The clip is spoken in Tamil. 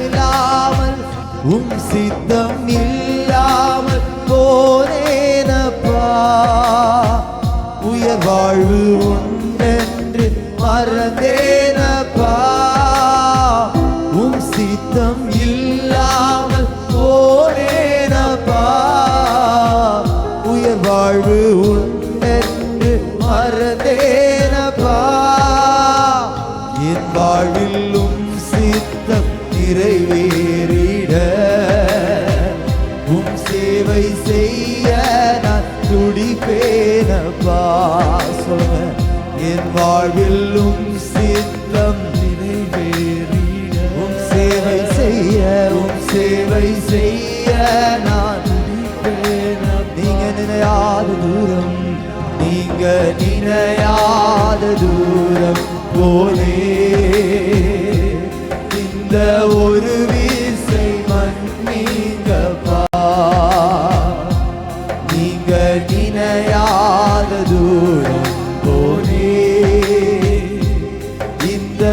இல்லாமல் சித்தம் இல்லாமல் போனேனப்பா. உயர் வாழ்வு உண்டென்று மறந்தேனப்பா. சித்தம் இல்லாமல் போனேனப்பா. உயர் வாழ்வு உண்டென்று மறந்தேனப்பா. என் வாழ்விலும் சித்தம் நிறைவேறிட சேவை செய்ய நான் துடிப்பேனப்பா. சொல்லுங்க. என் வாழ்விலும் சித்தம் நிறைவேறிட சேவை செய்ய நான் துடிப்பேன். நீங்க நினையாத தூரம், நீங்க நினையாத தூரம் போலே இந்த ஒரு வீசை மன்னிங்கப்பா. நீங்க நினையாத தூரம் போலே இந்த